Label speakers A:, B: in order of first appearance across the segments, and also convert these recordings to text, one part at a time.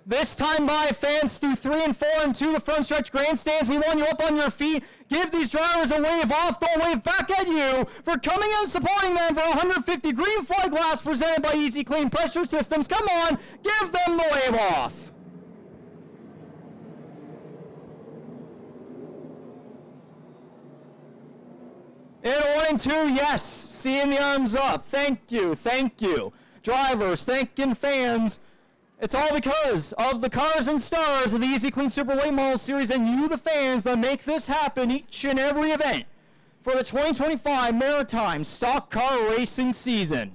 A: This time by fans through 3 and 4 and to the front stretch grandstands. We want you up on your feet. Give these drivers a wave off. They'll wave back at you for coming out and supporting them for 150 green flag laps presented by Easy-Kleen Pressure Systems. Come on, give them the wave off. And 1 and 2, yes, seeing the arms up. Thank you, thank you. Drivers, thanking fans. It's all because of the cars and stars of the Easy-Kleen Super Late Model Series and you, the fans, that make this happen each and every event for the 2025 Maritime Stock Car Racing season.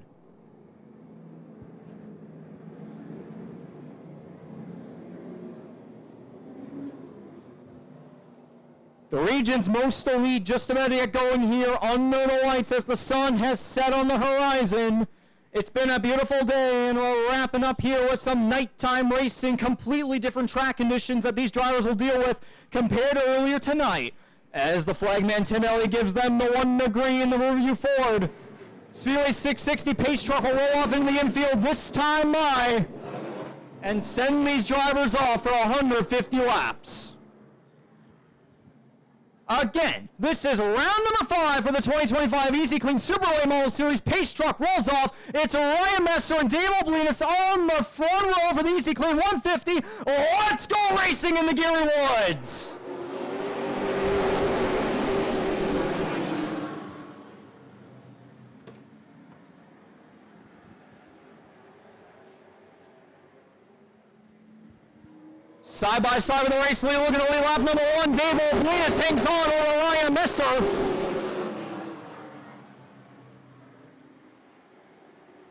A: The region's most elite just about to get going here under the lights as the sun has set on the horizon. It's been a beautiful day, and we're wrapping up here with some nighttime racing, completely different track conditions that these drivers will deal with compared to earlier tonight, as the flagman Tim Ellie gives them the 1 degree in the rearview Ford. Speedway 660 pace truck will roll off into the infield this time by and send these drivers off for 150 laps. Again, this is round number 5 for the 2025 Easy-Kleen Super Late Model Series. Pace truck rolls off. It's Ryan Messer and Dave Oblinas on the front row for the Easy-Kleen 150. Let's go racing in the Gary Woods. Side by side with the race leader, looking at lap number 1. Dave Oblinas hangs on over Ryan Messer.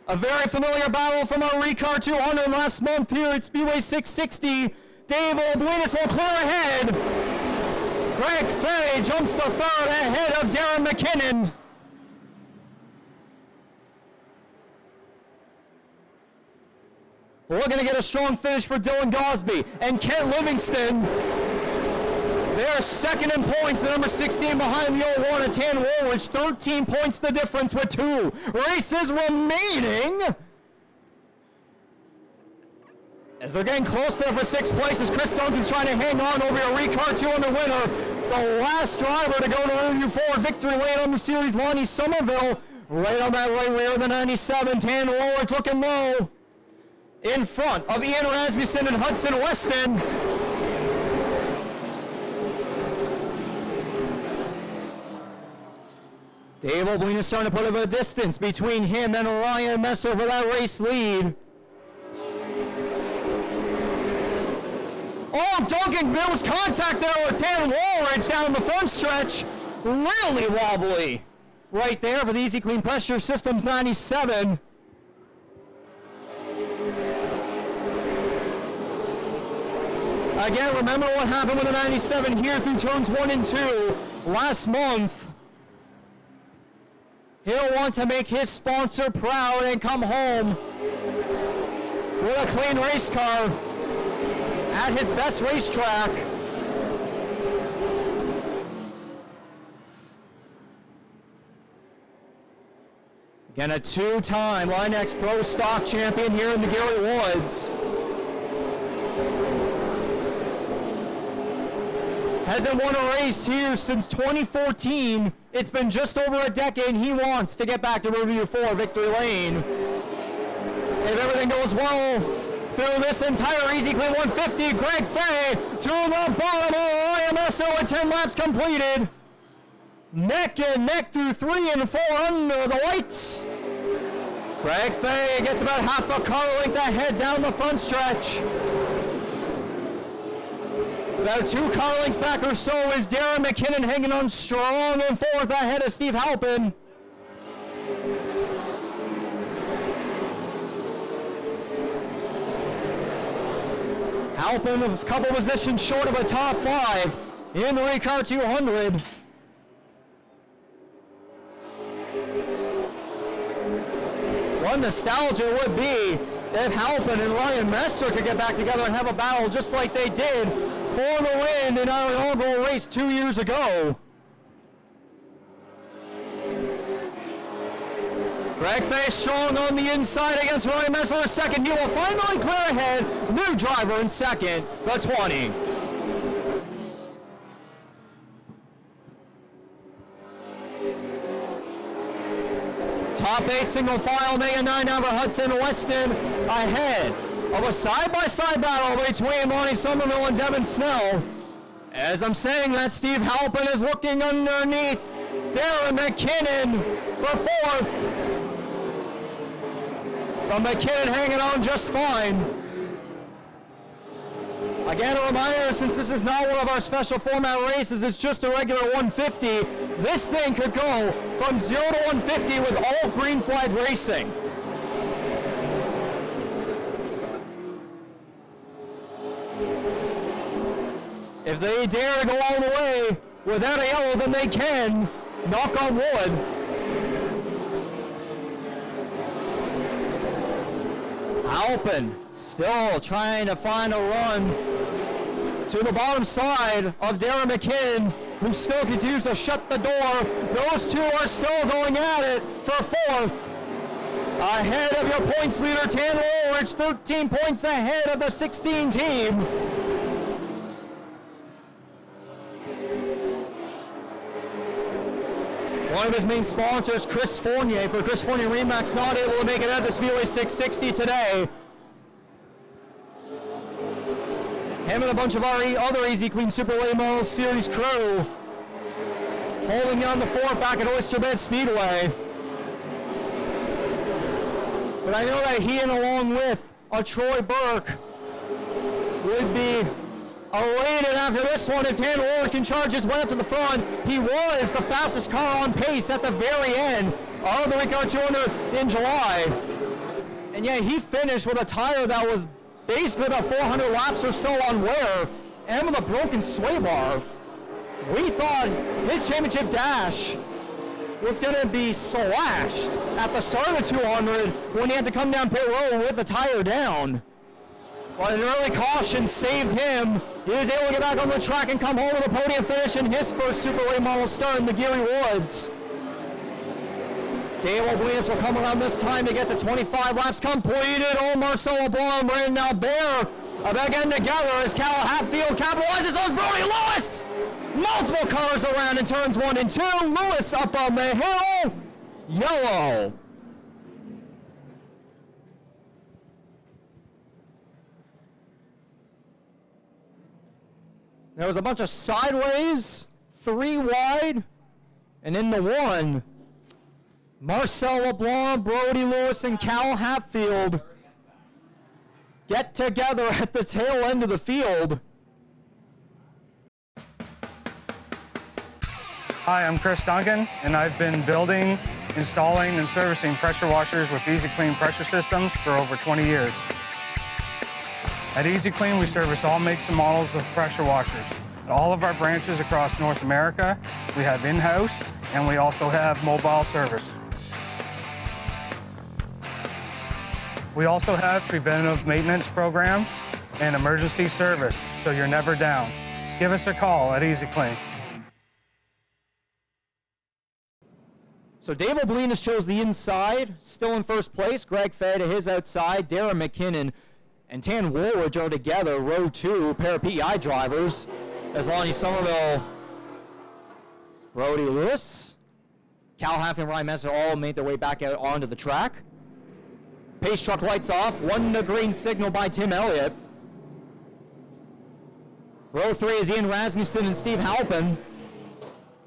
A: A very familiar battle from our Recar 200 last month here at Speedway 660. Dave Oblinas will clear ahead. Greg Fay jumps to third ahead of Darren McKinnon. We're going to get a strong finish for Dylan Gosby and Kent Livingston. They're second in points, the number 16 behind the old Warren Woolwich. 13 points the difference with 2 races remaining. As they're getting close there for 6th place, as Chris Duncan's trying to hang on over a Recar 200 winner. The last driver to go to Rearview Ford victory late on the series, Lonnie Somerville. Right on that right rear of the 97, Tan Woolwich looking low. In front of Ian Rasmussen and Hudson Weston. Dave Oblinas starting to put up a distance between him and Ryan Messer for that race lead. Oh, Duncan, there was contact there with Tan Woolridge down the front stretch. Really wobbly right there for the Easy-Kleen Pressure Systems 97. Again, remember what happened with the 97 here through turns 1 and 2 last month. He'll want to make his sponsor proud and come home with a clean race car at his best racetrack. Again, a 2-time Line-X Pro Stock champion here in the Gary Woods. Hasn't won a race here since 2014. It's been just over a decade, and he wants to get back to Rearview 4 victory lane. If everything goes well through this entire Easy-Kleen 150, Greg Fay to the bottom of Ryan Messer with 10 laps completed. Neck and neck through 3 and 4 under the lights. Greg Fay gets about half a car length ahead down the front stretch. About 2 car lengths back or so is Darren McKinnon hanging on strong in 4th ahead of Steve Halpin. Halpin a couple positions short of a top 5 in the Recar 200. What nostalgia would be if Halpin and Ryan Messer could get back together and have a battle just like they did for the win in our inaugural race 2 years ago. Greg Fay strong on the inside against Ryan Messler second. He will finally clear ahead. New driver in second, the 20. Top 8 single file, Mega 9 Amber Hudson Weston ahead of a side-by-side battle between Lonnie Somerville and Devin Snell. As I'm saying that, Steve Halpin is looking underneath Darren McKinnon for fourth. But McKinnon hanging on just fine. Again, a reminder, since this is not one of our special format races, it's just a regular 150, this thing could go from 0 to 150 with all green flag racing. If they dare to go all the way without a yellow, then they can. Knock on wood. Halpin still trying to find a run to the bottom side of Darren McKinnon, who still continues to shut the door. Those two are still going at it for fourth. Ahead of your points leader, Tan Woolridge, 13 points ahead of the 16 team. One of his main sponsors, Chris Fournier, for Chris Fournier Remax, not able to make it out to Speedway 660 today. Him and a bunch of our other Easy-Kleen Super Late Model Series crew holding down the fort back at Oyster Bed Speedway. But I know that he, and along with Troy Burke, would be elated after this one, and Tan Woolridge can charge his way up to the front. He was the fastest car on pace at the very end of the Ricard 200 in July. And yet he finished with a tire that was basically about 400 laps or so on wear, and with a broken sway bar. We thought his championship dash was going to be slashed at the start of the 200 when he had to come down pit road with the tire down. But an early caution saved him. He was able to get back on the track and come home with a podium finish in his first Super Late Model start in the Geary Woods. Dave Oblinas will come around this time to get to 25 laps completed. Oh, Marcelo Blanc and Brandon Albert are again together as Cal Hatfield capitalizes on Brody Lewis. Multiple cars around in turns 1 and 2. Lewis up on the hill. Yellow. There was a bunch of sideways, 3 wide, and in the 1, Marcel LeBlanc, Brody Lewis, and Cal Hatfield get together at the tail end of the field.
B: Hi, I'm Chris Duncan, and I've been building, installing, and servicing pressure washers with Easy-Kleen Pressure Systems for over 20 years. At Easy-Kleen, we service all makes and models of pressure washers. At all of our branches across North America, we have in-house, and we also have mobile service. We also have preventative maintenance programs and emergency service, so you're never down. Give us a call at Easy-Kleen.
A: So Dave Oblinas chose the inside, still in first place. Greg Fay to his outside. Darren McKinnon and Tan Woolridge are together, row 2, pair of PEI drivers. As Lonnie Somerville, Brody Lewis, Cal Hatfield, and Ryan Messer all made their way back out onto the track. Pace truck lights off, 1 to green signal by Tim Elliott. Row 3 is Ian Rasmussen and Steve Halpin.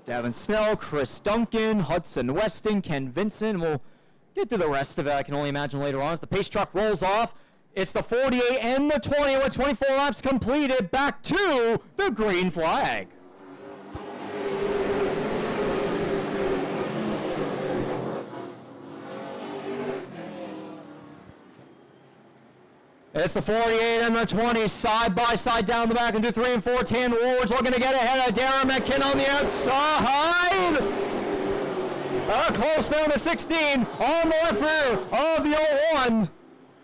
A: Devin Snell, Chris Duncan, Hudson Weston, Ken Vincent. We'll get through the rest of it, I can only imagine later on, as the pace truck rolls off. It's the 48 and the 20 with 24 laps completed, back to the green flag. It's the 48 and the 20, side by side down the back into 3 and 4. Tan Woolridge looking to get ahead of Darren McKinnon on the outside. Close down to 16 on the left rear of the 01.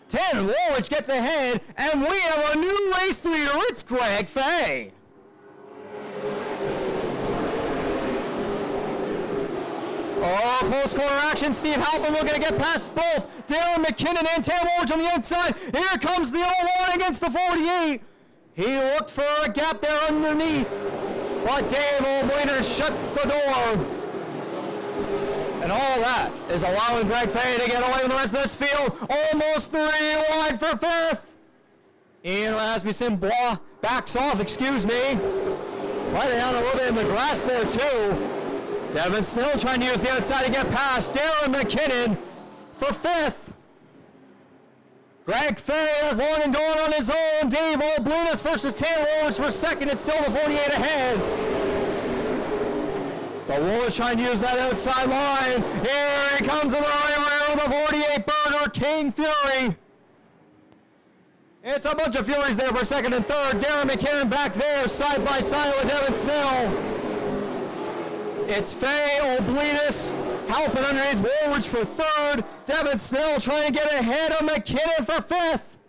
A: Tan Woolridge gets ahead, and we have a new race leader. It's Greg Fay. Oh, close corner action. Steve Halpin looking to get past both Darren McKinnon and Tam Ward on the outside. Here comes the 0-1 against the 48. He looked for a gap there underneath, but Dave O'Blainer shuts the door. And all that is allowing Greg Fay to get away with the rest of this field. Almost 3 wide for fifth. Ian Rasmussen backs off, excuse me. Right down a little bit in the grass there too. Devin Snell trying to use the outside to get past Darren McKinnon for fifth. Greg Fay is long and going on his own. Dave Olblinas versus Taylor Woolridge for second. It's still the 48 ahead. But Woolridge trying to use that outside line. Here he comes to the right rear with the 48 Burger King Fury. It's a bunch of Furies there for second and third. Darren McKinnon back there side by side with Devin Snell. It's Fay, Olblinas, helping underneath Woolridge for third. Devin Snell trying to get ahead of McKinnon for fifth.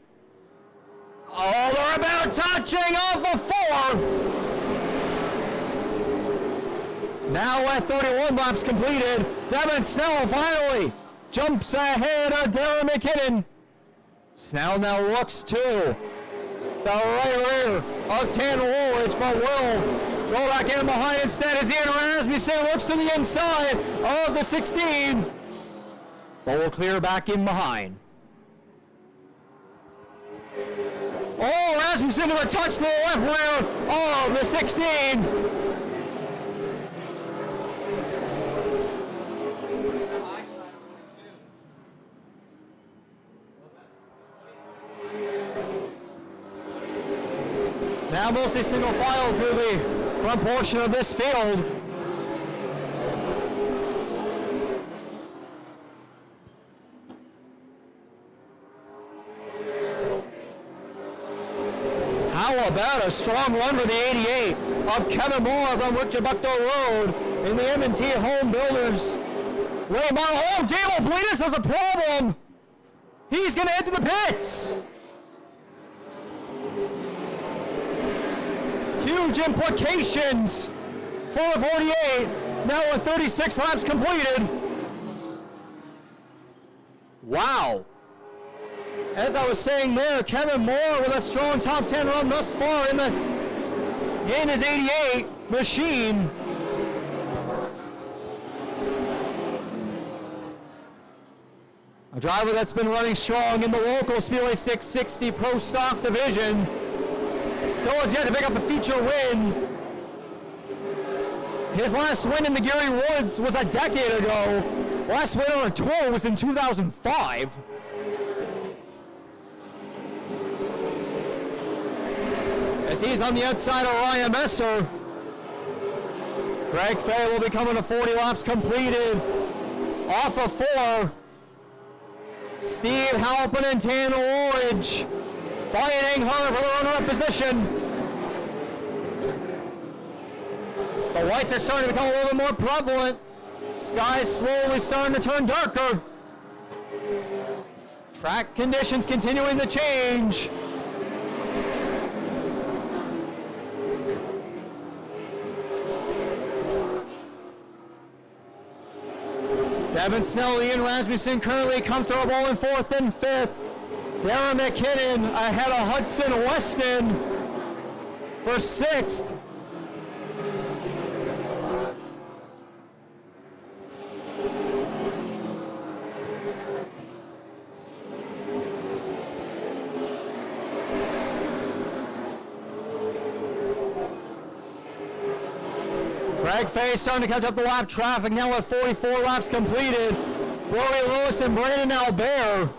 A: Oh, they're about touching off of four. Now at 31 laps completed, Devin Snell finally jumps ahead of Darren McKinnon. Snell now looks to the right rear of Tan Woolridge, but will go back in behind instead as Ian Rasmussen looks to the inside of the 16. But will clear back in behind. Oh, Rasmussen with a touch to the left rear of the 16. Now mostly single file through the front portion of this field. How about a strong run for the 88 of Kevin Moore from Richard Bucknell Road in the M&T Home Builders. Ray Martin, oh, Dave Olblinas has a problem. He's going to enter the pits. Huge implications for the 48. Now with 36 laps completed. Wow. As I was saying there, Kevin Moore with a strong top 10 run thus far in his 88 machine. A driver that's been running strong in the local Speedway 660 Pro Stock division. Still has yet to pick up a feature win. His last win in the Gary Woods was a decade ago. Last win on a tour was in 2005. As he's on the outside of Ryan Messer. Greg Fay will be coming to 40 laps completed. Off of 4. Steve Halpin and Tanner Woolridge fighting hard for the runner-up position. The whites are starting to become a little bit more prevalent. Sky's slowly starting to turn darker. Track conditions continuing to change. Devin Snell, Ian Rasmussen currently comfortable in 4th and 5th. Darren McKinnon ahead of Hudson Weston for 6th. Greg Fay starting to catch up the lap traffic now with 44 laps completed. Brody Lewis and Brandon Albert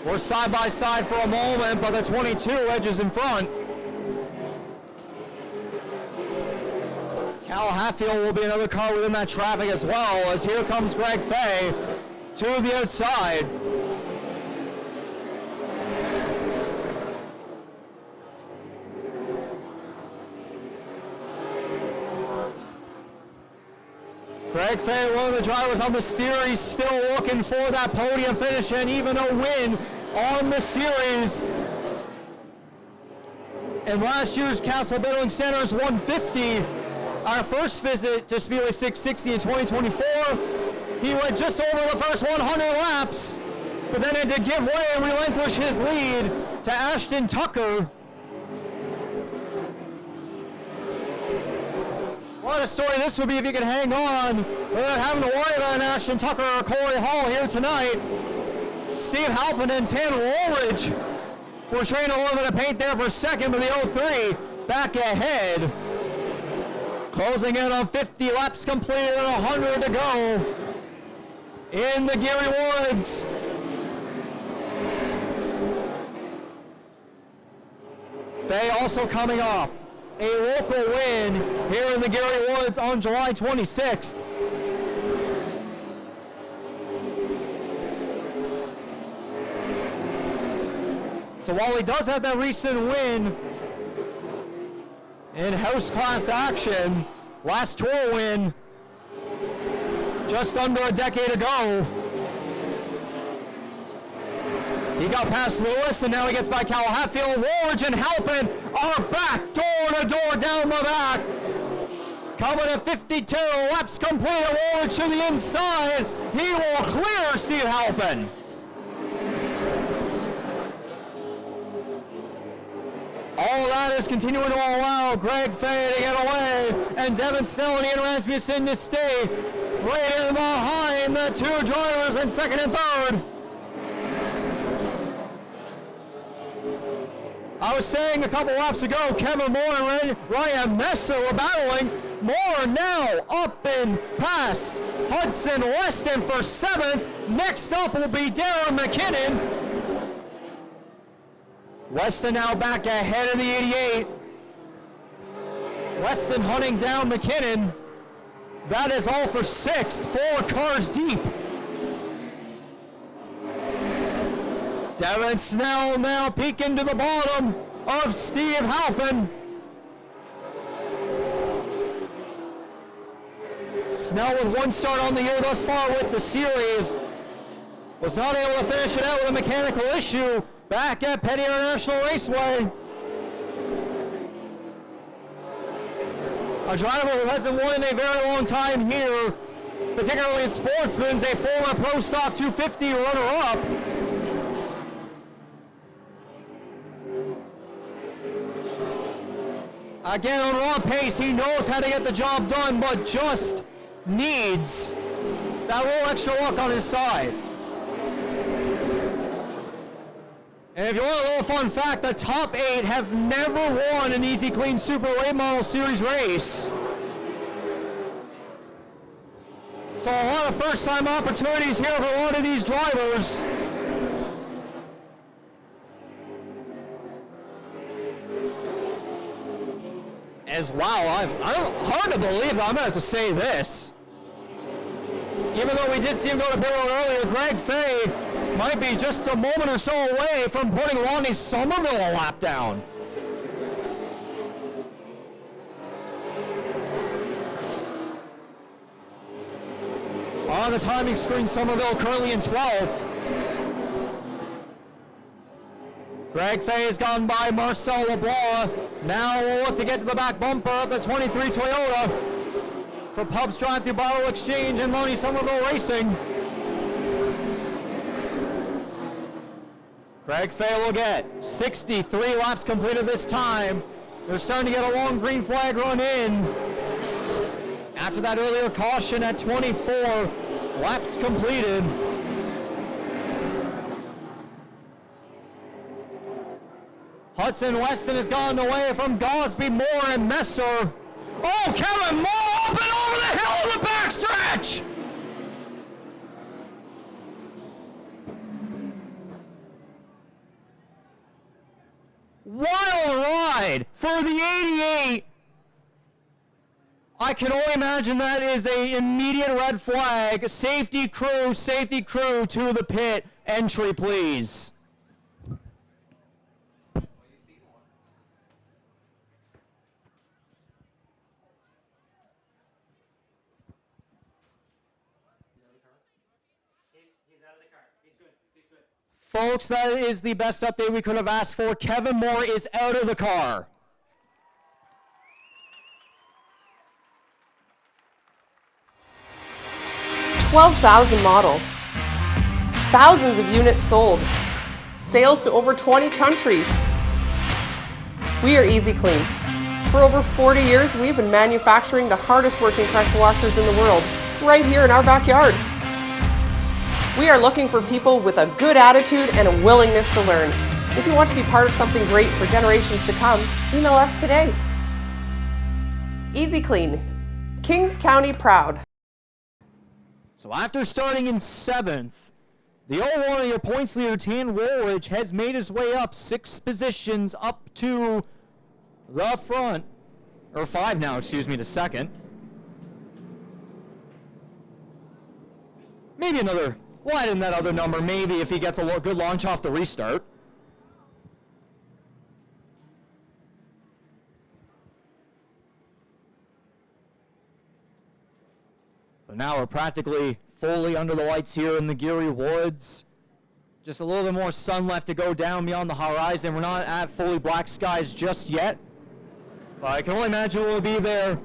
A: were side by side for a moment, but the 22 edges in front. Cal Hatfield will be another car within that traffic as well, as here comes Greg Fay to the outside. Greg Fay, one of the drivers on the steer, he's still looking for that podium finish and even a win on the series. In last year's Castle Biddling Center's 150, our first visit to Speedway 660 in 2024, he went just over the first 100 laps, but then had to give way and relinquish his lead to Ashton Tucker. What a story this would be if you could hang on without having to worry about an Ashton Tucker or Corey Hall here tonight. Steve Halpin and Tanner Woolridge were trying a little bit of paint there for second, but the 03 back ahead. Closing in on 50 laps completed and 100 to go in the Geary Woods. Fay also coming off a local win here in the Geary Woods on July 26th. So while he does have that recent win in house class action, last tour win just under a decade ago, he got past Lewis, and now he gets by Cal Hatfield. Woolridge and Halpin are back, door to door down the back. Coming at 52, laps completed. Woolridge to the inside. He will clear Steve Halpin. All that is continuing to allow Greg Fay to get away, and Devin Snell and Ian Rasmussen to stay right in behind the two drivers in second and third. I was saying a couple laps ago, Kevin Moore and Ryan Messer were battling. Moore now up and past Hudson Weston for seventh. Next up will be Darren McKinnon. Weston now back ahead of the 88. Weston hunting down McKinnon. That is all for sixth, 4 cars deep. Devin Snell now peeking to the bottom of Steve Halpin. Snell with one start on the year thus far with the series. Was not able to finish it out with a mechanical issue back at Petty International Raceway. A driver who hasn't won in a very long time here, particularly in Sportsman's, a former Pro Stock 250 runner-up. Again, on raw pace, he knows how to get the job done, but just needs that little extra luck on his side. And if you want a little fun fact, the top 8 have never won an Easy-Kleen Super Late Model Series race. So a lot of first-time opportunities here for a lot of these drivers. As wow, I'm hard to believe that I'm going to have to say this. Even though we did see him go to pit road earlier, Greg Fay might be just a moment or so away from putting Lonnie Somerville a lap down. On the timing screen, Somerville currently in 12th. Greg Fay has gone by Marcel LeBlanc. Now we'll look to get to the back bumper of the 23 Toyota for Pubs Drive-Thru Bottle Exchange and Lonnie Somerville Racing. Greg Fay will get 63 laps completed this time. They're starting to get a long green flag run in after that earlier caution at 24 laps completed. Hudson Weston has gone away from Gosby, Moore, and Messer. Oh, Kevin Moore up and over the hill of the backstretch! Wild ride for the 88. I can only imagine that is an immediate red flag. Safety crew to the pit. Entry, please. Folks, that is the best update we could have asked for. Kevin Moore is out of the car.
C: 12,000 models, thousands of units sold, sales to over 20 countries. We are Easy-Kleen. For over 40 years, we've been manufacturing the hardest working pressure washers in the world, right here in our backyard. We are looking for people with a good attitude and a willingness to learn. If you want to be part of something great for generations to come, email us today. Easy-Kleen, Kings County proud.
A: So after starting in 7th, the 0-1 your points leader, Tan Woolridge, has made his way up 6 positions up to the front, or 5 now, excuse me, to second. Maybe another, widen that other number, maybe if he gets a good launch off the restart. But now we're practically fully under the lights here in the Geary Woods. Just a little bit more sun left to go down beyond the horizon. We're not at fully black skies just yet, but I can only imagine we'll be there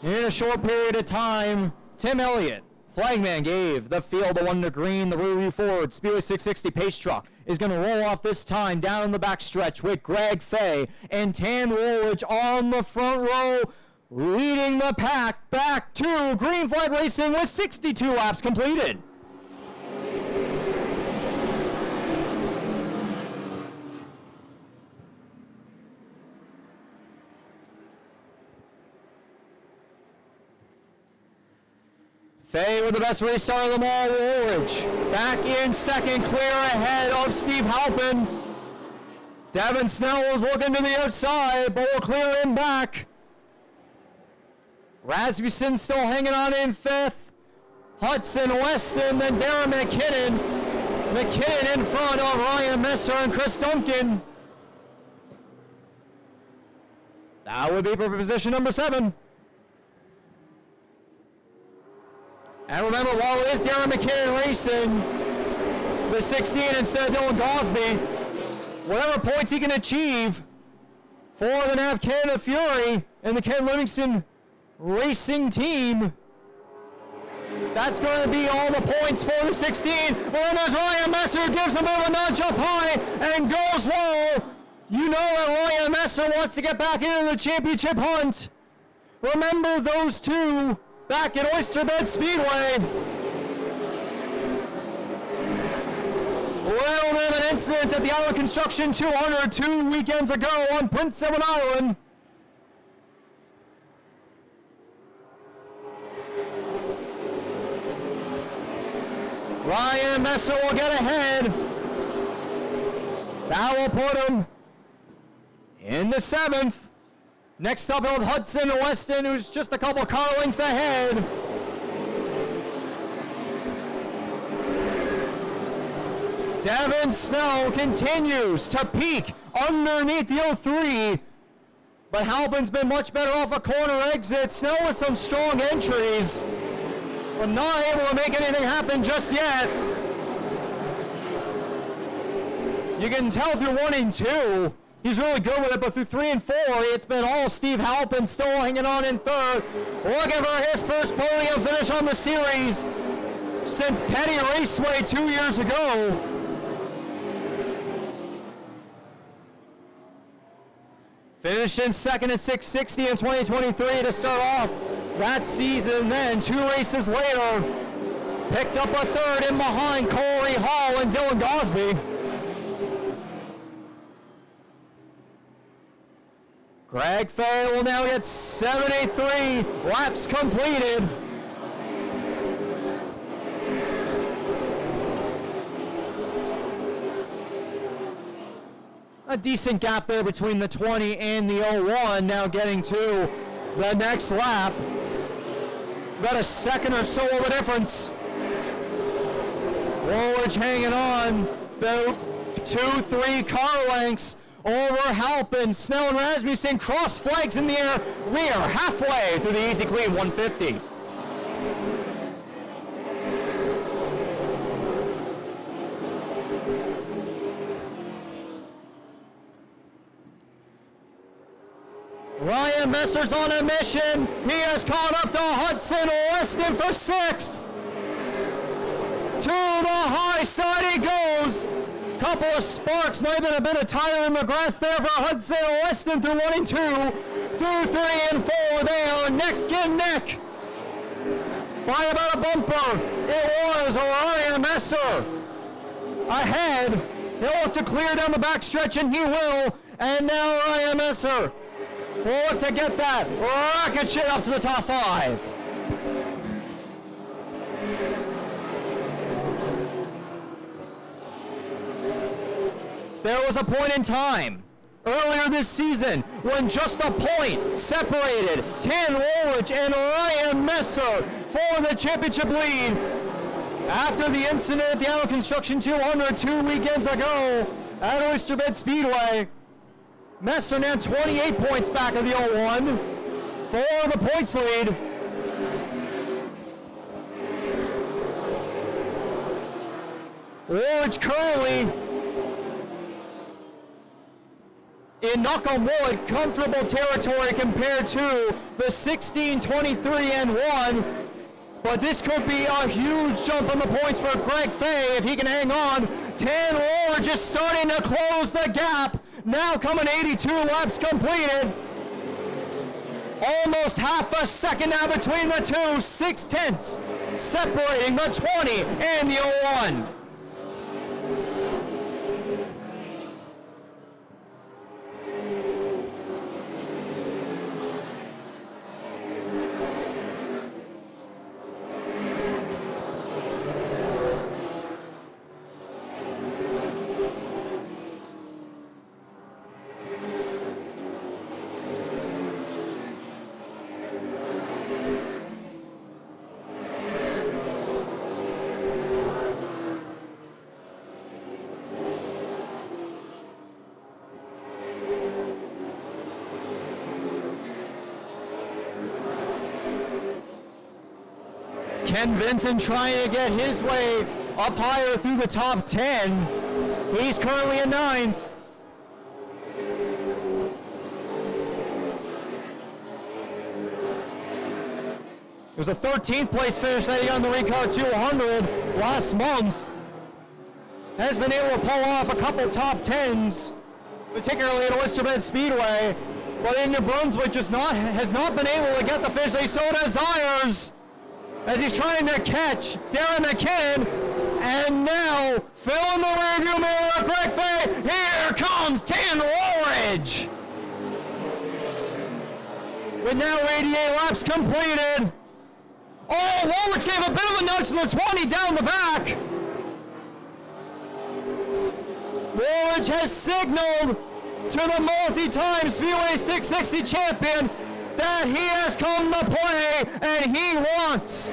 A: in a short period of time. Tim Elliott, flagman, gave the field the 1 to green. The rear-view forward Speedway 660 pace truck is going to roll off this time down the back stretch with Greg Fay and Tan Woolridge on the front row, leading the pack back to green flag racing with 62 laps completed. Fay with the best restart of them all. Woolridge back in second, clear ahead of Steve Halpin. Devin Snell was looking to the outside, but will clear him back. Rasmussen still hanging on in 5th. Hudson, Weston, then Darren McKinnon. McKinnon in front of Ryan Messer and Chris Duncan. That would be for position number 7. And remember, while it is Darren McKinnon racing the 16 instead of Dylan Gosby, whatever points he can achieve for the Nav Canada Fury and the Ken Livingston racing team, that's going to be all the points for the 16. Well, then there's Ryan Messer, who gives him a nudge up high and goes low. You know that Ryan Messer wants to get back into the championship hunt. Remember those two back at Oysterbed Speedway. Little bit of an incident at the Island Construction 200 2 weekends ago on Prince Edward Island. Ryan Messer will get ahead. That will put him into 7th. Next up, with Hudson and Weston, who's just a couple car lengths ahead. Devin Snell continues to peak underneath the 03, but Halpin's been much better off a corner exit. Snell with some strong entries, but not able to make anything happen just yet. You can tell through 1 and 2, he's really good with it, but through 3 and 4, it's been all Steve Halpin still hanging on in 3rd. Looking for his first podium finish on the series since Petty Raceway 2 years ago. Finished in 2nd at 660 in 2023 to start off that season. Then 2 races later, picked up a 3rd in behind Corey Hall and Dylan Gosby. Greg Fay will now get 73 laps completed. A decent gap there between the 20 and the 01, now getting to the next lap. It's about a second or so of a difference. Woolridge hanging on, about 2-3 car lengths over Halpin. Snell and Rasmussen cross flags in the air. We are halfway through the Easy-Kleen 150. Ryan Messer's on a mission. He has caught up to Hudson Weston for 6th. To the high side he goes. Couple of sparks, might have been a bit of tire in the grass there for Hudson Weston through 1 and 2. Through 3 and 4, they are neck and neck. By about a bumper, it was Ryan Messer. Ahead, he'll look to clear down the backstretch, and he will. And now Ryan Messer will look to get that rocket ship up to the top 5. There was a point in time earlier this season when just a point separated Tan Woolridge and Ryan Messer for the championship lead. After the incident at the Auto Construction 200 2 weekends ago at Oysterbed Speedway, Messer now 28 points back of the 01 for the points lead. Woolridge currently, in knock on wood, comfortable territory compared to the 16, 23, and 1. But this could be a huge jump on the points for Greg Fay if he can hang on. Tan Woolridge is starting to close the gap. Now coming 82 laps completed. Almost half a second now between the two. 6/10 separating the 20 and the 01. Ken Vincent trying to get his way up higher through the top 10. He's currently in 9th. It was a 13th place finish that he got on the Recard 200 last month. Has been able to pull off a couple top 10s, particularly at Oysterbed Speedway, but in New Brunswick has not been able to get the finish. So does Ayers, as he's trying to catch Darren McKinnon, and now filling the rearview mirror of Greg Fay. Here comes Tan Woolridge. With now 88 laps completed. Oh, Woolridge gave a bit of a nudge to the 20 down the back. Woolridge has signaled to the multi-time Speedway 660 champion that he has come to play, and he wants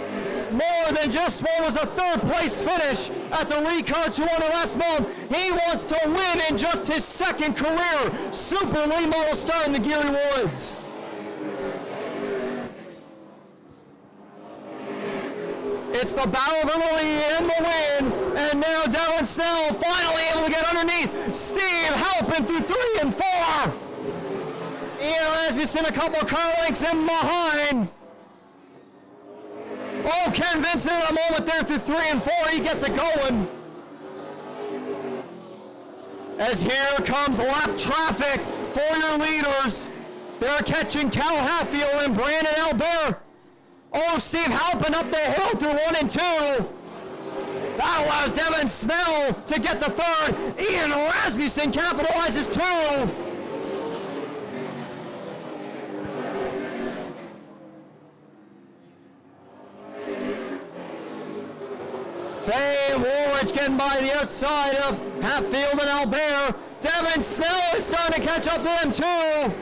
A: more than just what was a 3rd place finish at the Recard 200 last month. He wants to win in just his 2nd career Super Late Model start in the Geary Woods. It's the battle for the lead and the win, and now Devin Snell finally able to get underneath Steve Halpin through 3 and 4. Ian Rasmussen a couple of car lengths in behind. Oh, Ken Vincent a moment there through 3 and 4. He gets it going. As here comes lap traffic for your leaders. They're catching Cal Hatfield and Brandon Albert. Oh, Steve Halpin up the hill through 1 and 2. That allows Devin Snell to get to 3rd. Ian Rasmussen capitalizes 2. Fay and Woolridge getting by the outside of Hatfield and Albert. Devin Snell is starting to catch up to them too.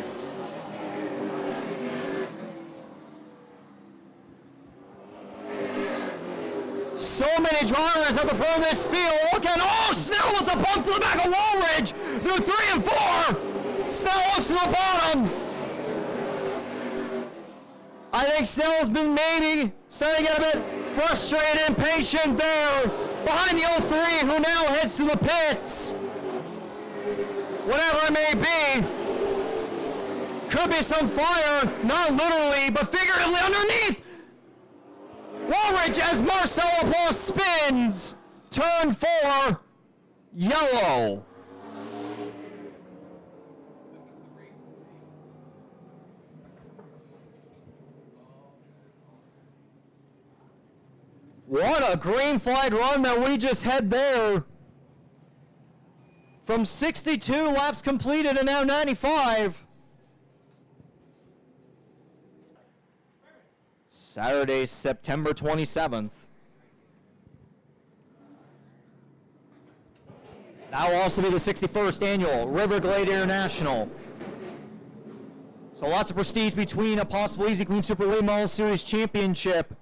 A: So many drivers at the front of this field. Look at, oh, Snell with the bump to the back of Woolridge through 3 and 4. Snell looks to the bottom. I think Snell's been maybe starting to get a bit frustrated and impatient there behind the 03, who now heads to the pits. Whatever it may be. Could be some fire, not literally, but figuratively underneath. Woolridge as Marcel LaPlace spins. Turn 4, yellow. What a green flag run that we just had there. From 62 laps completed and now 95. Saturday, September 27th. That will also be the 61st annual River Glade International. So lots of prestige between a possible Easy-Kleen Super Late Model Series Championship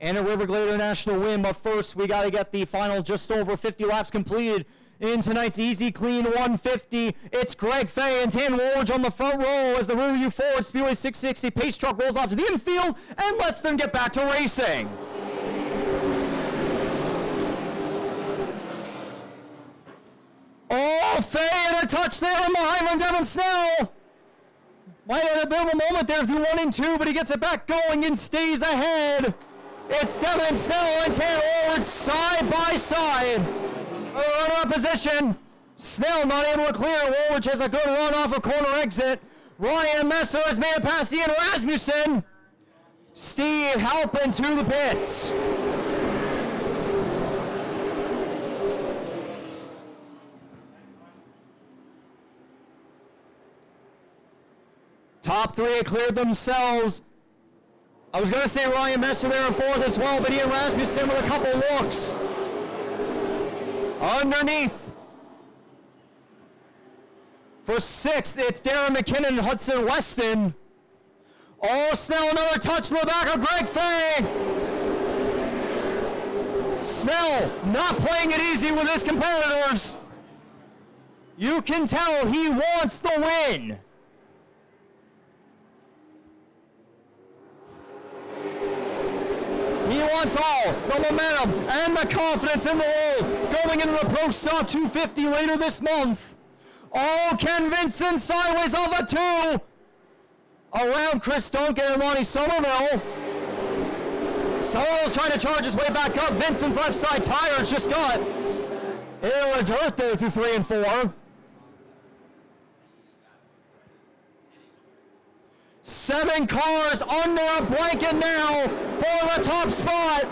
A: and a River Glade International win. But first, we got to get the final just over 50 laps completed in tonight's Easy-Kleen 150. It's Greg Fay and Tan Woolridge on the front row as the Riverview Ford Speedway 660 pace truck rolls off to the infield and lets them get back to racing. Oh, Fay and a touch there in behind from Devin Snell. Might have a bit of a moment there through 1 and 2, but he gets it back going and stays ahead. It's Devin Snell and Tan Woolridge side by side. Runner-up position. Snell not able to clear. Woolridge has a good run off a corner exit. Ryan Messer has made it past Ian Rasmussen. Steve Halpin to the pits. Top 3 have cleared themselves. I was going to say Ryan Messer there in 4th as well, but Ian Rasmussen with a couple looks. Underneath. For 6th, it's Darren McKinnon and Hudson Weston. Oh, Snell, another touch to the back of Greg Fay. Snell not playing it easy with his competitors. You can tell he wants the win. He wants all the momentum and the confidence in the roll going into the Pro Stock 250 later this month. Oh, Ken Vincent sideways off a 2. Around Chris Duncan and Lonnie Somerville. Somerville's trying to charge his way back up. Vincent's left side tires just got a dirt there through 3 and 4. 7 cars under a blanket now for the top spot.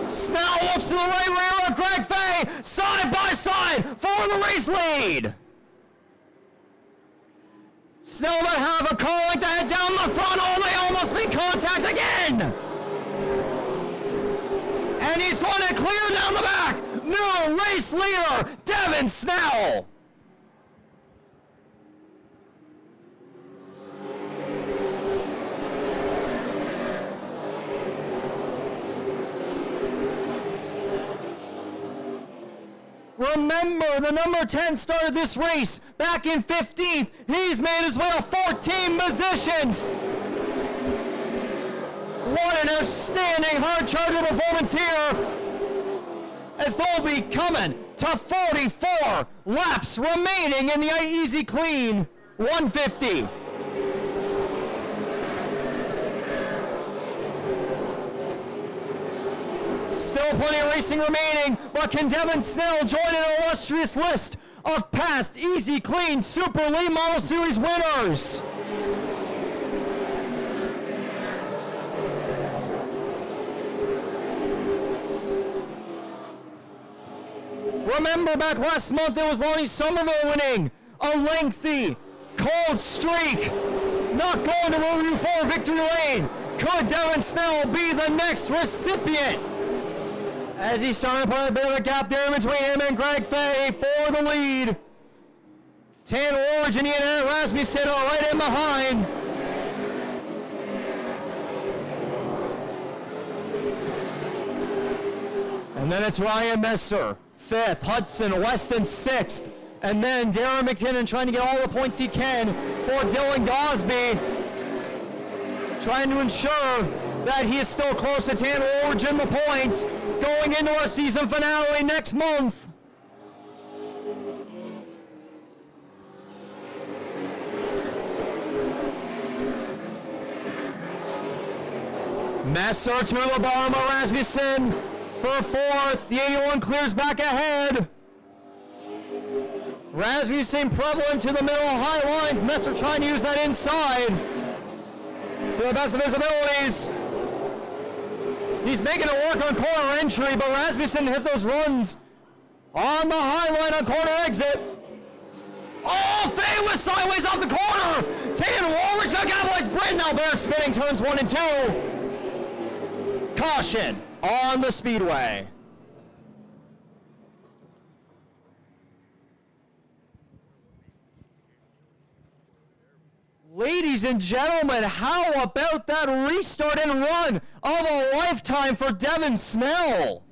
A: Snell looks to the right rear of Greg Fay, side by side for the race lead. Snell might have a car like that down the front. Oh, they almost make contact again. And he's going to clear down the back. New race leader, Devin Snell. Remember, the number 10 started this race back in 15th. He's made his way to 14 positions. What an outstanding hard-charger performance here, as they'll be coming to 44 laps remaining in the Easy-Kleen 150. Still plenty of racing remaining, but can Devin Snell join an illustrious list of past Easy-Kleen Super Late Model Series winners? Remember back last month it was Lonnie Somerville winning a lengthy, cold streak, not going to Riverview 4 victory lane. Could Devin Snell be the next recipient? As he's starting to put a bit of a gap there between him and Greg Fay for the lead. Tan Woolridge and Ian Rasmussen are right in behind. And then it's Ryan Messer, 5th, Hudson Weston 6th, and then Darren McKinnon trying to get all the points he can for Dylan Gosby, trying to ensure that he is still close to Tan Woolridge in the points going into our season finale next month. Messer to the bottom of Rasmussen for fourth. The 81 clears back ahead. Rasmussen prevalent to the middle, high lines. Messer trying to use that inside to the best of his abilities. He's making it work on corner entry, but Rasmussen has those runs on the high line on corner exit. Oh, Faye was sideways off the corner. Taking Woolridge got capitalized. Britton Albert spinning turns 1 and 2. Caution on the Speedway. Ladies and gentlemen, how about that restart and run of a lifetime for Devin Snell?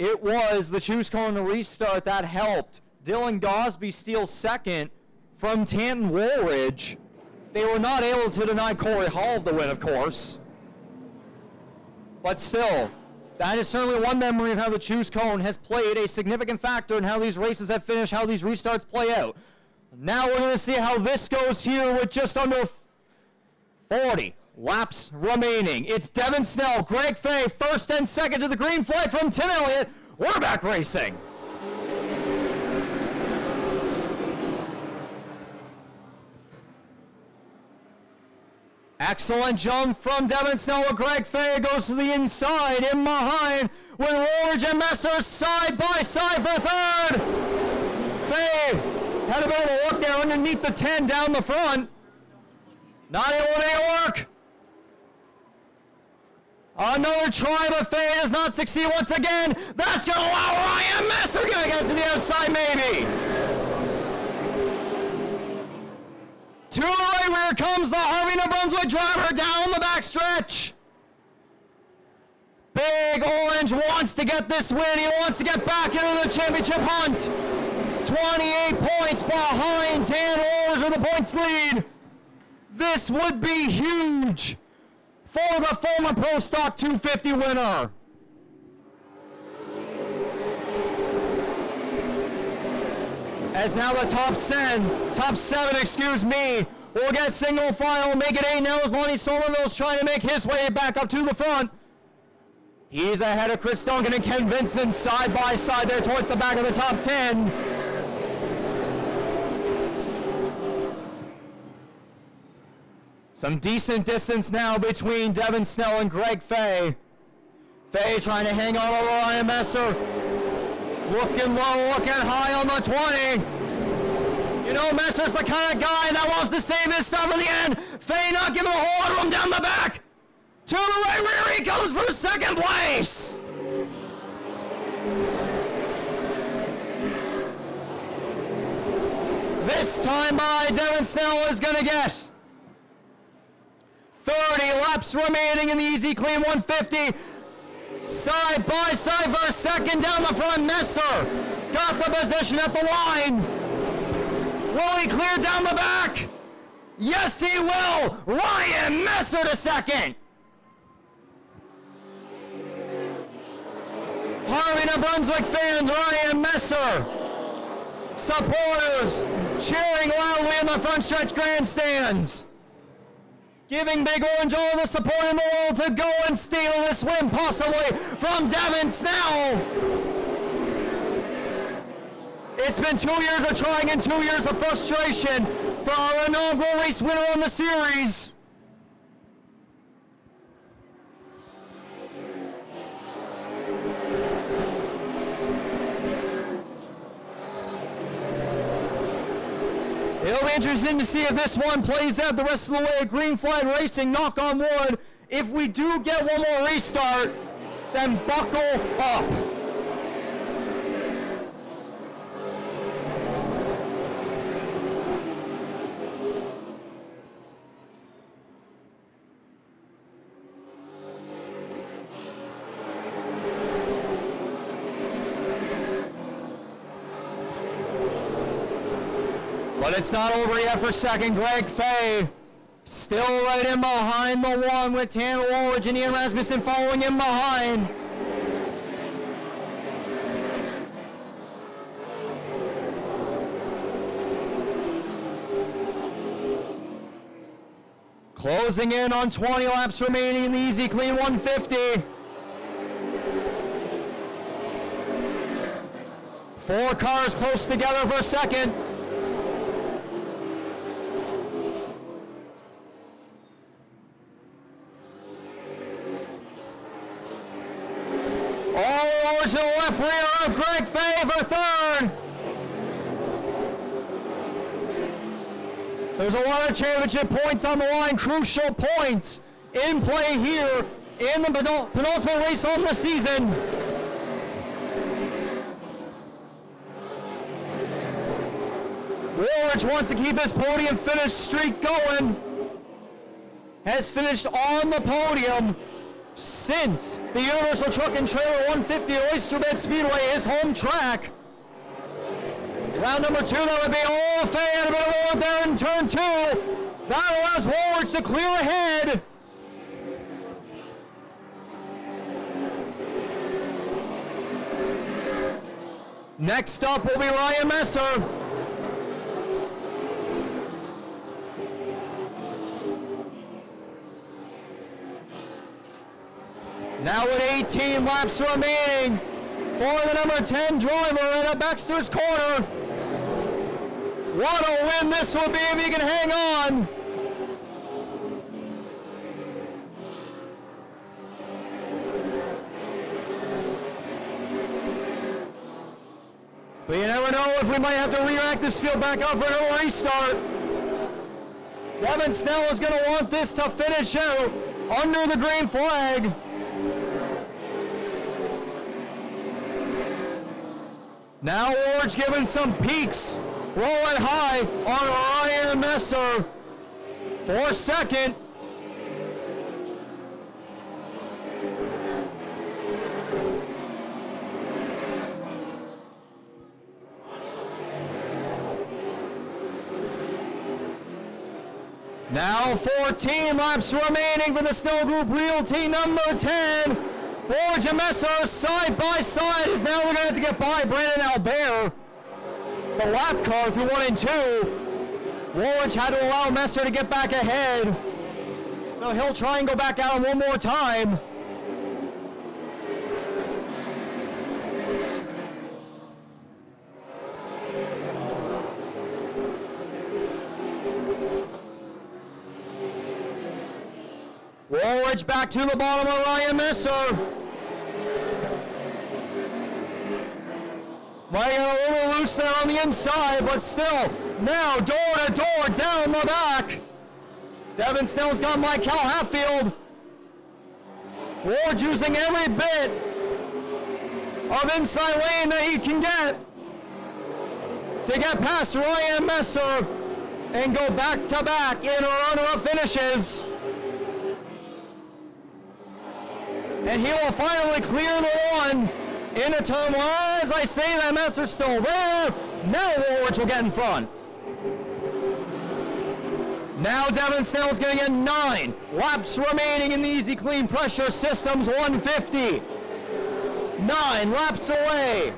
A: It was the choose cone to restart that helped. Dylan Gosby steals second from Tanton Woolridge. They were not able to deny Corey Hall of the win, of course. But still, that is certainly one memory of how the choose cone has played a significant factor in how these races have finished, how these restarts play out. Now we're going to see how this goes here with just under 40 laps remaining. It's Devin Snell, Greg Fay, first and second to the green flag from Tim Elliott. We're back racing. Excellent jump from Devin Snell with Greg Fay. Goes to the inside, in behind, with Woolridge and Messer side by side for third. Fay had a bit of a look there underneath the 10 down the front. Not able to make it work. Another try, but Fay does not succeed once again. That's going to allow Ryan Messer to get to the outside, maybe. To the right rear comes the Harvey, New Brunswick driver down the backstretch. Big Orange wants to get this win. He wants to get back into the championship hunt. 28 points behind Tan Woolridge with the points lead. This would be huge for the former Pro Stock 250 winner. As now the top seven, will get single file, make it 8 now as Lonnie Somerville's trying to make his way back up to the front. He's ahead of Chris Duncan and Ken Vincent side by side there towards the back of the top 10. Some decent distance now between Devin Snell and Greg Fay. Fay trying to hang on over Ryan Messer. Looking low, looking high on the 20. You know, Messer's the kind of guy that wants to save his stuff for the end. Fay not giving a whole lot of room down the back. To the right rear, he comes for second place. This time by Devin Snell is going to get 30 laps remaining in the Easy-Kleen 150. Side by side for second down the front. Messer got the position at the line. Will he clear down the back? Yes, he will. Ryan Messer to second. Harvey, New Brunswick fans, Ryan Messer. Supporters cheering loudly in the front stretch grandstands. Giving Big Orange all the support in the world to go and steal this win, possibly from Devin Snell. It's been 2 years of trying and 2 years of frustration for our inaugural race winner on the series. It'll be interesting to see if this one plays out the rest of the way at Green Flag Racing, knock on wood. If we do get one more restart, then buckle up. But it's not over yet for second. Greg Fay still right in behind the one with Tanner Woolridge and Ian Rasmussen following him behind. Closing in on 20 laps remaining in the Easy-Kleen 150. 4 cars close together for second. All over to the left rear of Greg Fay for third. There's a lot of championship points on the line, crucial points in play here in the penultimate race on the season. Woolridge wants to keep his podium finish streak going. Has finished on the podium since the Universal Truck and Trailer 150 at Oyster Bed Speedway, his home track. Round number 2, that would be all Fay, a bit of roll there in turn 2. That allows Woolridge to clear ahead. Next up will be Ryan Messer. Now with 18 laps remaining for the number 10 driver in Baxter's corner. What a win this will be if he can hang on. But you never know if we might have to re-rack this field back up for another restart. Devin Snell is going to want this to finish out under the green flag. Now Woolridge giving some peaks, rolling high on Ryan Messer for second. Now 14 laps remaining for the Snell Group Realty number 10. Woolridge and Messer side by side is now they're going to have to get by Brandon Albert. The lap car through 1 and 2. Woolridge had to allow Messer to get back ahead. So he'll try and go back out one more time. Woolridge back to the bottom of Ryan Messer. Might get a little loose there on the inside, but still, now door to door down the back. Devin Snell's got Michael Hatfield. Woolridge using every bit of inside lane that he can get past Ryan Messer and go back to back in runner-up finishes. And he will finally clear the one in a turn. As I say, that Messer's still there. Now Woolridge will get in front. Now Devin Snell's going to get 9 laps remaining in the Easy-Kleen Pressure Systems 150. 9 laps away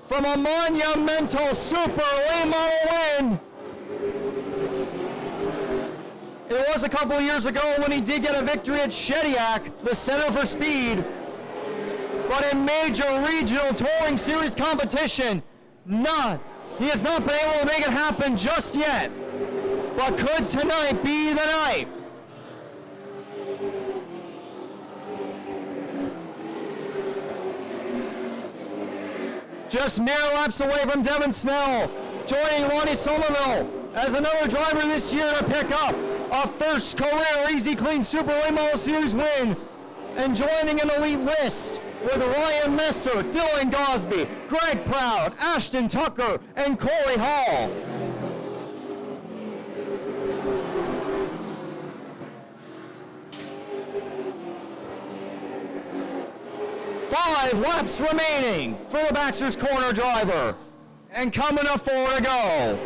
A: from a monumental super late model win. It was was a couple of years ago when he did get a victory at Shediac, the Center for Speed. But in major regional touring series competition, he has not been able to make it happen just yet. But could tonight be the night? Just mere laps away from Devin Snell, joining Lonnie Somerville as another driver this year to pick up a first career Easy-Kleen Super Late Model Series win, and joining an elite list with Ryan Messer, Dylan Gosby, Greg Proud, Ashton Tucker, and Corey Hall. Five laps remaining for the Baxter's Corner driver, and coming up 4 to go.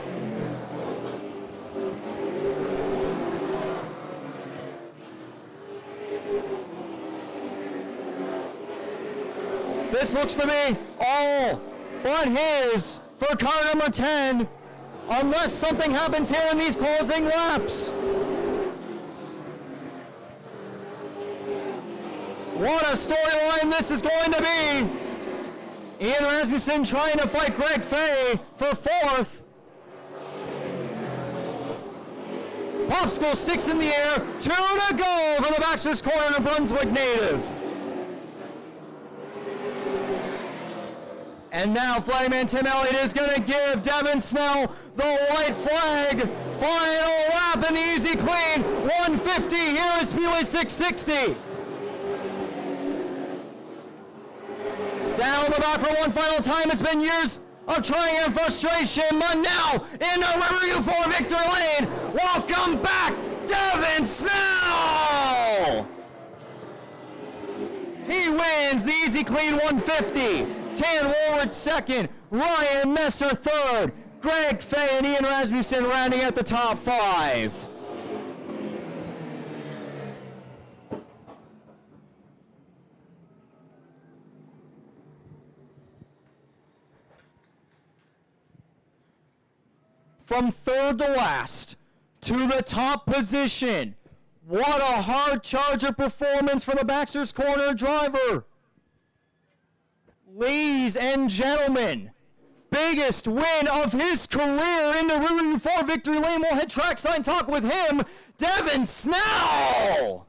A: This looks to be all but his for car number 10, unless something happens here in these closing laps. What a storyline this is going to be. Ian Rasmussen trying to fight Greg Fay for 4th. Popsicle sticks in the air, 2 to go for the Baxter's Corner, New Brunswick native. And now Flagman Tim Elliott is going to give Devin Snell the white flag. Final lap in the Easy-Kleen 150 here at Speedway 660. Down the back for one final time. It's been years of trying and frustration, but now into Riverview 4 victory lane. Welcome back, Devin Snell! He wins the Easy-Kleen 150. Tan Woolward second, Ryan Messer third, Greg Fay and Ian Rasmussen rounding at the top 5. From 3rd to last to the top position, what a hard charger performance for the Baxter's Corner driver. Ladies and gentlemen, biggest win of his career in the Riverview 4 victory lane. We'll hit trackside and talk with him, Devin Snell.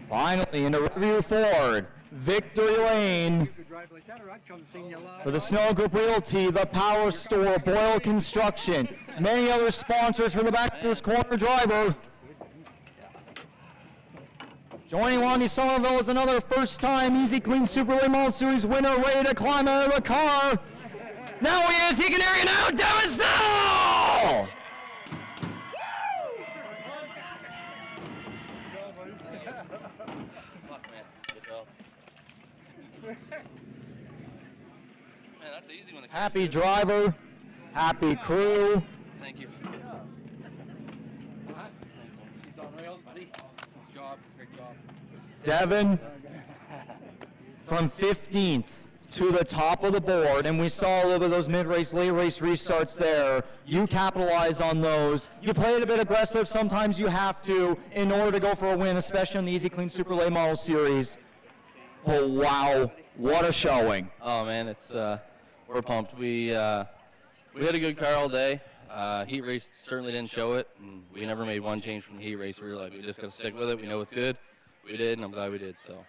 A: Finally, into Riverview Ford, victory lane for the Snow Group Realty, the Power Store, Boyle Construction, many other sponsors for the Baxter's Corner driver. Joining Lonnie Somerville is another first-time Easy-Kleen Super Late Model Series winner, ready to climb out of the car. Now he is. He can hear you now. Devin Snell!
D: Man, that's easy when the
A: Happy driver, happy crew.
D: Thank you. He's on rails, buddy. Good job. Great job.
A: Devin, from 15th to the top of the board, and we saw a little bit of those mid-race, late-race restarts there. You capitalize on those. You play it a bit aggressive. Sometimes you have to in order to go for a win, especially in the Easy-Kleen Super Late Model Series. Oh, wow. What a showing.
D: Oh man, it's we're pumped. We had a good car all day. Heat race certainly didn't show it, and we never made one change from the heat race. We were like, we just got to stick with it. We know it's good. We did, and I'm glad we did. So.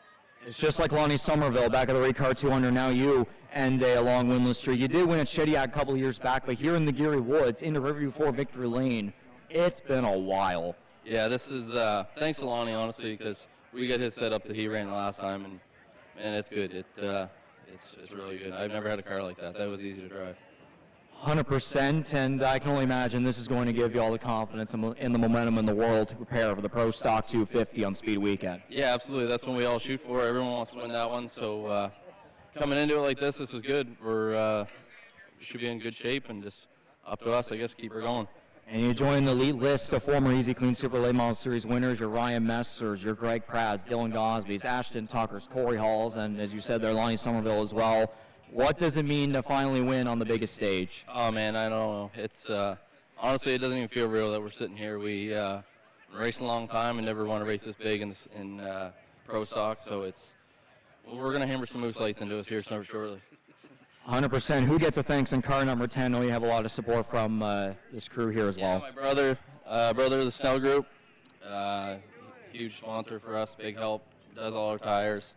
A: It's just like Lonnie Somerville back at the Ricard 200. Now you end a long winless streak. You did win at Shediac a couple of years back, but here in the Geary Woods, into Riverview 4 Victory Lane, it's been a while.
D: Yeah, this is thanks to Lonnie, honestly, because we got his set up that he ran the last time, and man, it's good. It's really good. I've never had a car like that. That was easy to drive.
A: 100%, and I can only imagine this is going to give you all the confidence in the momentum in the world to prepare for the Pro Stock 250 on Speed Weekend.
D: Yeah, absolutely. That's what we all shoot for. Everyone wants to win that one, so coming into it like this is good. We should be in good shape, and just up to us, I guess, keep her going.
A: And you join the elite list of former Easy-Kleen Super Late Model Series winners, your Ryan Messers, your Greg Prads, Dylan Gosby's, Ashton Tuckers, Corey Halls, and as you said there, Lonnie Somerville as well. What does it mean to finally win on the biggest stage?
D: Oh man, I don't know. It's honestly, it doesn't even feel real that we're sitting here. We raced a long time and never won a race this big in Pro Stock, so we're gonna hammer some moose lights into us here shortly.
A: 100%. Who gets a thanks in car number 10? I know you have a lot of support from this crew here as well.
D: My brother of the Snell Group, huge sponsor for us, big help, does all our tires.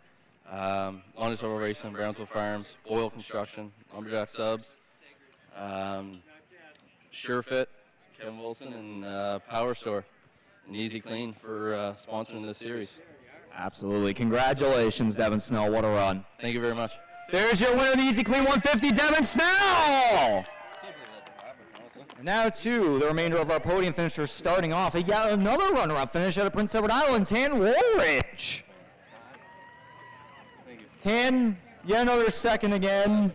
D: Lonnie's Over Racing, Brownsville Farms, Boyle Construction, Lumberjack Subs, SureFit, Kevin Wilson, and Power Store, and Easy-Kleen for sponsoring this series.
A: Absolutely. Congratulations, Devin Snell. What a run.
D: Thank you very much.
A: There's your winner of the Easy-Kleen 150, Devin Snell! And now to the remainder of our podium finishers starting off. We got another runner-up finish out of Prince Edward Island, Tan Woolridge. Tan, yet another second again.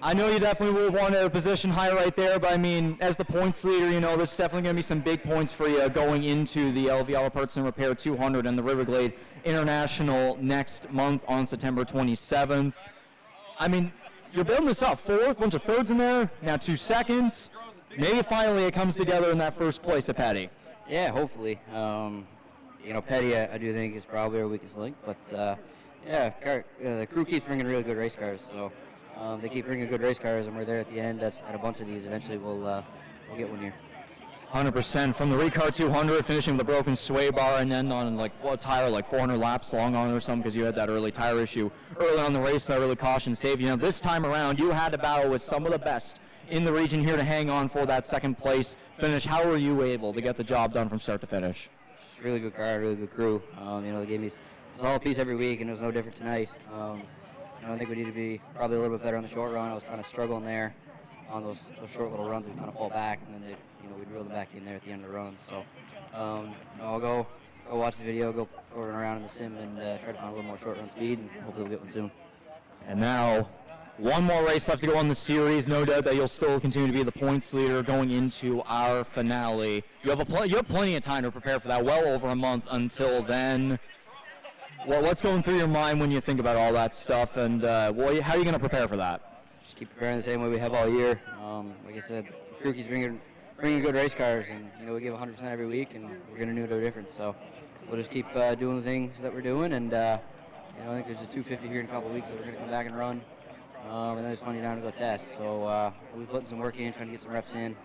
A: I know you definitely would have wanted a position higher right there, but I mean, as the points leader, you know, this is definitely going to be some big points for you going into the LV Parts and Repair 200 and the Riverglade International next month on September 27th. I mean, you're building this up. Fourth, bunch of thirds in there, now 2 seconds. Maybe finally it comes together in that first place at Petty.
E: Yeah, hopefully. You know, Petty, I do think is probably our weakest link, but yeah, the crew keeps bringing really good race cars, so they keep bringing good race cars, and we're there at the end at a bunch of these. Eventually, we'll get one here.
A: 100% from the Ricard 200, finishing with a broken sway bar, and then on like what tire, like 400 laps long on or something, because you had that early tire issue early on the race that really caution saved you. Now this time around, you had to battle with some of the best in the region here to hang on for that second place finish. How were you able to get the job done from start to finish?
E: Just really good car, really good crew. You know, they gave me a solid piece every week, and it was no different tonight. You know, I think we need to be probably a little bit better on the short run. I was kind of struggling there on those short little runs. We kind of fall back, and then we'd reel them back in there at the end of the run. So I'll go watch the video, go run around in the sim, and try to find a little more short run speed, and hopefully we'll get one soon.
A: And now, one more race left to go on the series. No doubt that you'll still continue to be the points leader going into our finale. You have plenty of time to prepare for that. Well over a month until then. Well, what's going through your mind when you think about all that stuff, and how are you going to prepare for that?
E: Just keep preparing the same way we have all year. Like I said, the crew keeps bringing good race cars, and we give 100% every week, and we're going to do no different. So we'll just keep doing the things that we're doing, and I think there's a 250 here in a couple of weeks that we're going to come back and run, and then there's plenty down to go test. So we'll be putting some work in, trying to get some reps in.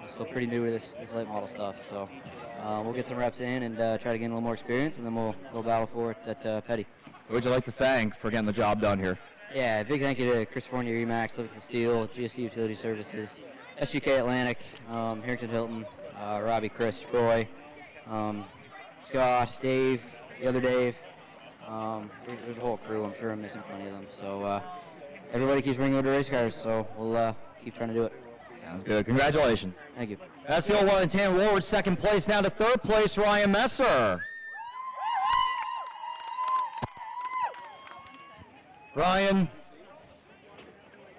E: We're still pretty new to this late model stuff, so we'll get some reps in and try to gain a little more experience, and then we'll go battle for it at Petty.
A: Who would you like to thank for getting the job done here?
E: Yeah, big thank you to Chris Fournier, Emax, Livingston Steel, GSD Utility Services, SGK Atlantic, Harrington Hilton, Robbie, Chris, Troy, Scott, Dave, the other Dave. There's a whole crew. I'm sure I'm missing plenty of them. So everybody keeps bringing over race cars, so we'll keep trying to do it.
A: Sounds good. Congratulations.
E: Thank you.
A: That's the old one in Tan Woolridge, second place. Now to third place, Ryan Messer. Ryan,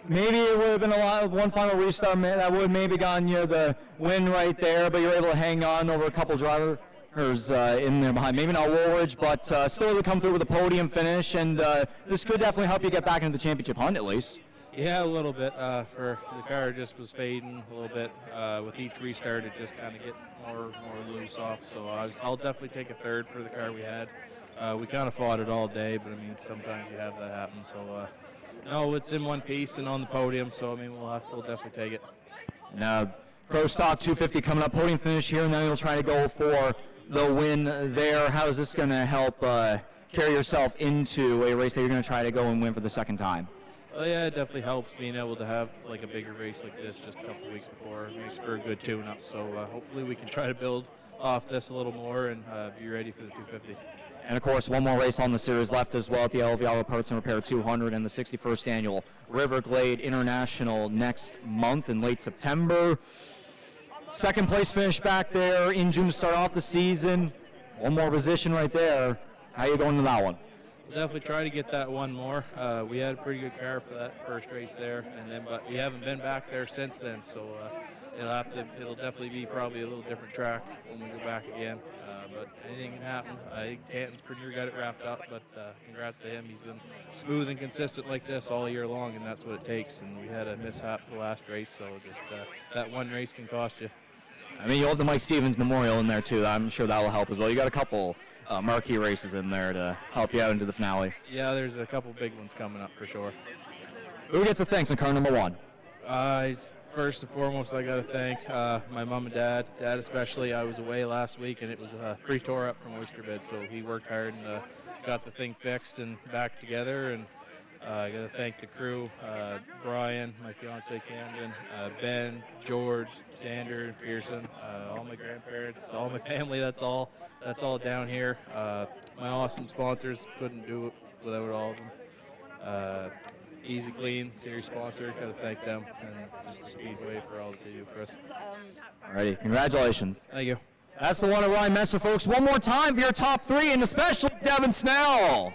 A: maybe it would have been one final restart that would have maybe gotten you the win right there, but you're able to hang on over a couple driver in there behind. Maybe not Woolridge, but still able to come through with a podium finish, and this could definitely help you get back into the championship hunt at least.
F: Yeah, a little bit. For the car just was fading a little bit. With each restart, it just kind of get more loose off. So I'll definitely take a third for the car we had. We kind of fought it all day, but I mean sometimes you have that happen. So no, it's in one piece and on the podium. So I mean we'll definitely take it.
A: Now, Pro Stock 250 coming up, podium finish here, and then you'll try to go for the win there. How is this going to help carry yourself into a race that you're going to try to go and win for the second time?
F: Well, yeah, it definitely helps being able to have like a bigger race like this just a couple weeks before. It makes for a good tune-up. So hopefully we can try to build off this a little more and be ready for the 250.
A: And of course, one more race on the series left as well at the LV Parts and Repair 200 and the 61st annual Riverglade International next month in late September. Second place finish back there in June to start off the season. One more position right there. How you going to that one?
F: We'll definitely try to get that one more. We had a pretty good car for that first race there, but we haven't been back there since then. So it'll definitely be probably a little different track when we go back again. But anything can happen. I think Canton's pretty near got it wrapped up, but congrats to him. He's been smooth and consistent like this all year long, and that's what it takes. And we had a mishap the last race, so just that one race can cost you.
A: I mean, you'll have the Mike Stevens Memorial in there too. I'm sure that will help as well. You got a couple marquee races in there to help you out into the finale.
F: Yeah, there's a couple big ones coming up for sure.
A: Who gets a thanks in car number one?
F: First and foremost, I got to thank my mom and dad especially. I was away last week, and it was pretty tore up from oyster bed, so he worked hard and got the thing fixed and back together. And I got to thank the crew, Brian, my fiance Camden, Ben, George, Sander, and Pearson, all my grandparents, all my family. That's all down here. My awesome sponsors, couldn't do it without all of them. Easy-Kleen, series sponsor, got to thank them, and just the Speedway for all that they do for us.
A: Alrighty, congratulations.
F: Thank you.
A: That's the one of Ryan Messer, folks. One more time for your top three, and especially Devin Snell.